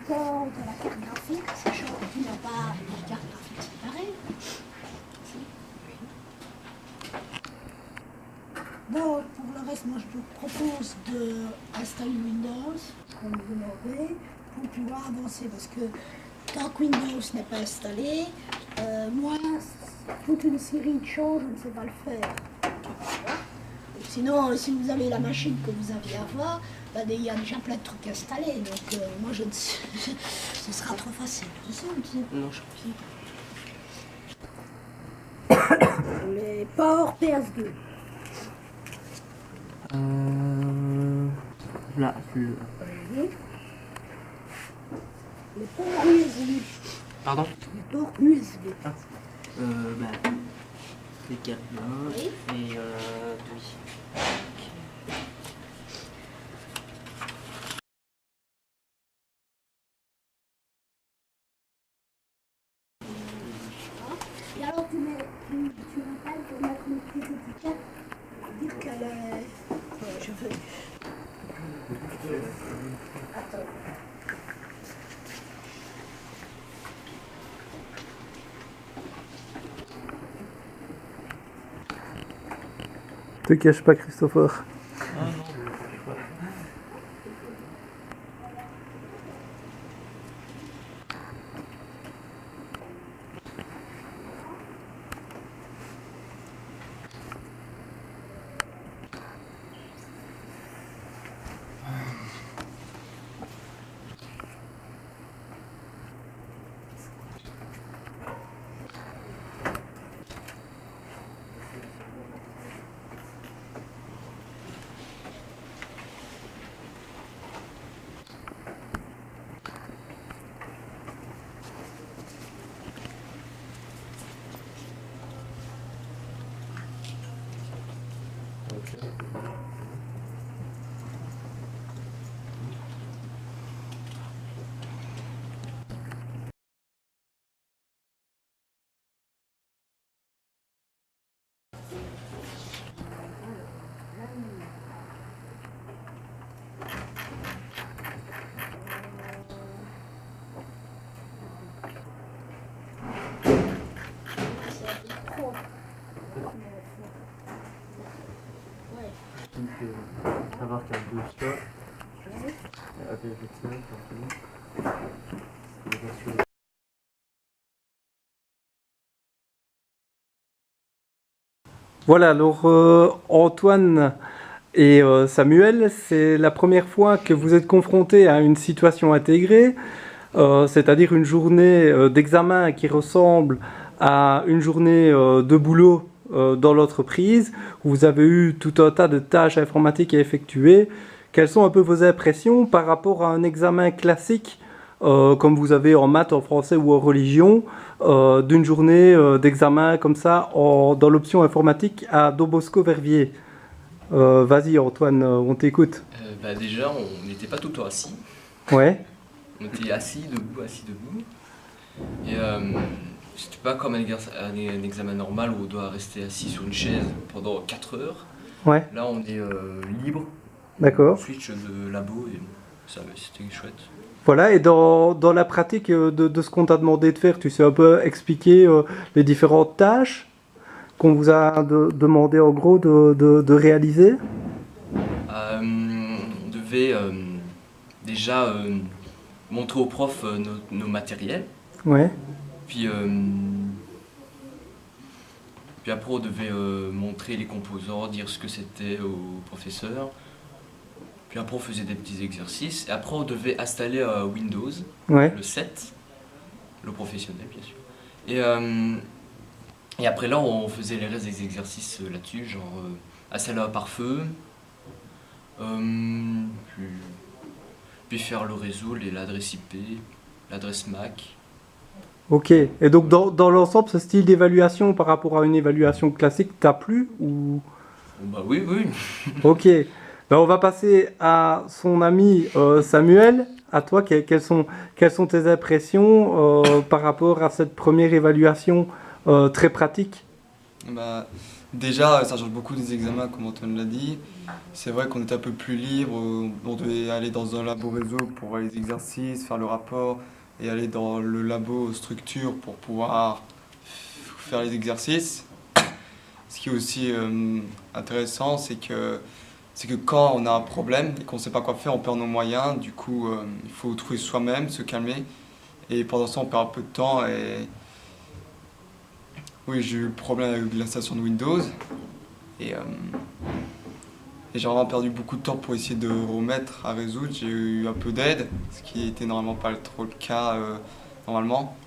port de la carte graphique, sachant que tu n'as pas une carte graphique séparée. Donc, pour le reste, moi je te propose d'installer Windows, comme vous demandez, pour pouvoir avancer. Parce que tant que Windows n'est pas installé, moi, toute une série de choses, je ne sais pas le faire. Sinon, si vous avez la machine que vous aviez avant, ben, il y a déjà plein de trucs installés. Donc, moi, je ne sais, ce sera trop facile. C'est ça, Non, je les ports PS2. Là, Oui. Les ports USB. Pardon? Les ports USB. Ah. Les 4 là. Oui. Et oui. Et alors tu rappelles pour mettre une petite étiquette, dire qu'elle est... je veux... Attends. Te cache pas, Christopher. Ah non, je ne pas. Savoir qu'il y a 2 slots. Avec ça, Voilà, alors Antoine et Samuel, c'est la première fois que vous êtes confrontés à une situation intégrée, c'est-à-dire une journée d'examen qui ressemble à une journée de boulot dans l'entreprise. Vous avez eu tout un tas de tâches informatiques à effectuer. Quelles sont un peu vos impressions par rapport à un examen classique comme vous avez en maths, en français ou en religion, d'une journée d'examen comme ça dans l'option informatique à Don Bosco Verviers? Vas-y Antoine, on t'écoute. Déjà, on n'était pas tout le temps assis. Ouais. On était assis, debout, assis, debout. Et c'était pas comme un examen normal où on doit rester assis sur une chaise pendant 4 heures. Ouais. Là, on est libre. D'accord. Switch de labo et ça, c'était chouette. Voilà, et dans la pratique de ce qu'on t'a demandé de faire, tu sais un peu expliquer les différentes tâches qu'on vous a demandé en gros de réaliser? On devait déjà montrer aux profs nos matériels. Ouais. Puis après, on devait montrer les composants, dire ce que c'était au professeur. Puis après, on faisait des petits exercices. Et après, on devait installer Windows, Ouais. le 7, le professionnel, bien sûr. Et après là, on faisait les restes des exercices là-dessus, genre installer un pare-feu, puis faire le réseau, l'adresse IP, l'adresse MAC. Ok, et donc dans l'ensemble, ce style d'évaluation par rapport à une évaluation classique t'a plu ou... Bah oui, oui. Ok, ben, on va passer à son ami Samuel. À toi, quelles sont tes impressions par rapport à cette première évaluation très pratique? Déjà, ça change beaucoup des examens, comme Antoine l'a dit. C'est vrai qu'on était un peu plus libre, on devait aller dans un labo réseau pour voir les exercices, faire le rapport, et aller dans le labo structure pour pouvoir faire les exercices. Ce qui est aussi intéressant, c'est que quand on a un problème et qu'on ne sait pas quoi faire, on perd nos moyens. Du coup, il faut trouver soi-même, se calmer. Et pendant ça, on perd un peu de temps. Et oui, j'ai eu le problème avec l'installation de Windows. Et j'ai vraiment perdu beaucoup de temps pour essayer de remettre à résoudre. J'ai eu un peu d'aide, ce qui était normalement pas trop le cas normalement.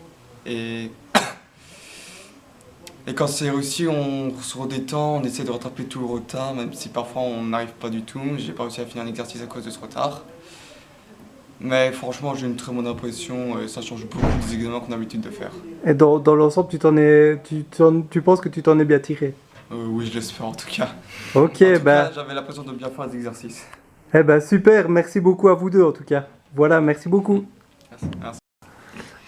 Et quand c'est réussi, on se redétend, on essaie de rattraper tout le retard, même si parfois on n'arrive pas du tout. J'ai pas réussi à finir un exercice à cause de ce retard. Mais franchement, j'ai une très bonne impression et ça change beaucoup des examens qu'on a l'habitude de faire. Et dans l'ensemble, tu penses que tu t'en es bien tiré? Oui, je l'espère en tout cas. Ok, En tout cas, j'avais l'impression de bien faire les exercices. eh ben super, merci beaucoup à vous deux en tout cas. Voilà, merci beaucoup. Merci. Merci.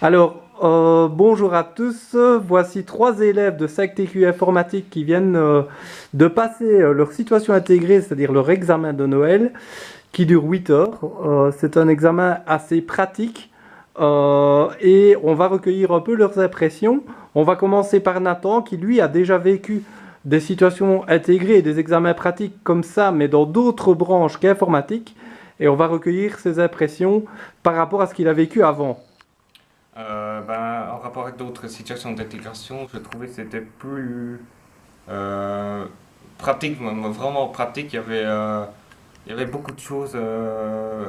Alors, bonjour à tous. Voici 3 élèves de SACTQ informatique qui viennent de passer leur situation intégrée, c'est-à-dire leur examen de Noël, qui dure 8 heures. C'est un examen assez pratique et on va recueillir un peu leurs impressions. On va commencer par Nathan qui lui a déjà vécu des situations intégrées et des examens pratiques comme ça, mais dans d'autres branches qu'informatique. Et on va recueillir ses impressions par rapport à ce qu'il a vécu avant. En rapport avec d'autres situations d'intégration, je trouvais que c'était plus pratique, vraiment pratique. Il y avait beaucoup de choses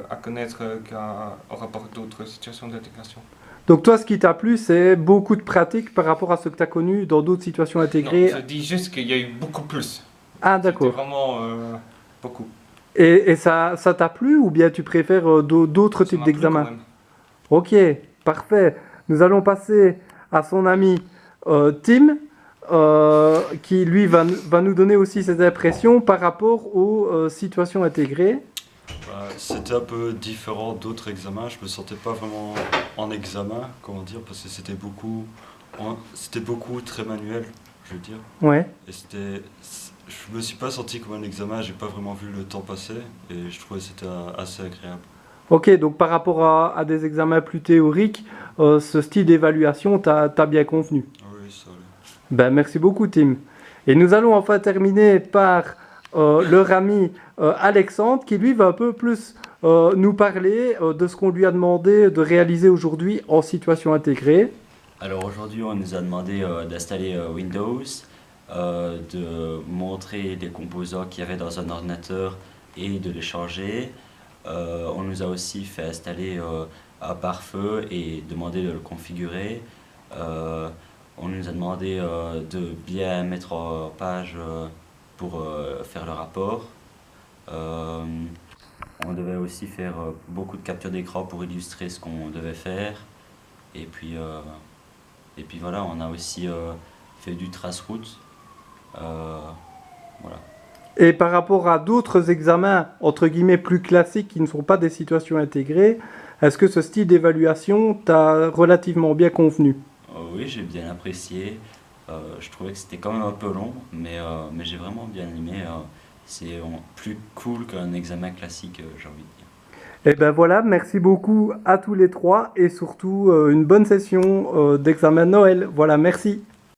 à connaître en rapport avec d'autres situations d'intégration. Donc toi, ce qui t'a plu, c'est beaucoup de pratique par rapport à ce que tu as connu dans d'autres situations intégrées. Non, je dis juste qu'il y a eu beaucoup plus. Ah d'accord. C'était vraiment beaucoup. Et ça t'a plu ou bien tu préfères d'autres Ça types m'a plu d'examens? quand même. Ok, parfait. Nous allons passer à son ami Tim, qui lui va nous donner aussi ses impressions par rapport aux situations intégrées. C'était un peu différent d'autres examens. Je me sentais pas vraiment en examen, comment dire, parce que c'était beaucoup très manuel, je veux dire. Ouais. Et je me suis pas senti comme un examen. J'ai pas vraiment vu le temps passer et je trouvais que c'était assez agréable. Ok, donc par rapport à des examens plus théoriques, ce style d'évaluation t'a bien convenu. Oui, ça allait. Ben, merci beaucoup, Tim. Et nous allons enfin terminer par leur ami Alexandre, qui lui va un peu plus nous parler de ce qu'on lui a demandé de réaliser aujourd'hui en situation intégrée. Alors aujourd'hui, on nous a demandé d'installer Windows, de montrer les composants qu'il y avait dans un ordinateur et de les changer. On nous a aussi fait installer un pare-feu et demandé de le configurer. On nous a demandé de bien mettre en page pour faire le rapport. On devait aussi faire beaucoup de captures d'écran pour illustrer ce qu'on devait faire. Et puis voilà, on a aussi fait du trace-route. Voilà. Et par rapport à d'autres examens, entre guillemets, plus classiques qui ne sont pas des situations intégrées, est-ce que ce style d'évaluation t'a relativement bien convenu? Oui, j'ai bien apprécié. Je trouvais que c'était quand même un peu long, mais j'ai vraiment bien aimé. C'est plus cool qu'un examen classique, j'ai envie de dire. Et ben voilà, merci beaucoup à tous les 3 et surtout une bonne session d'examen de Noël. Voilà, merci.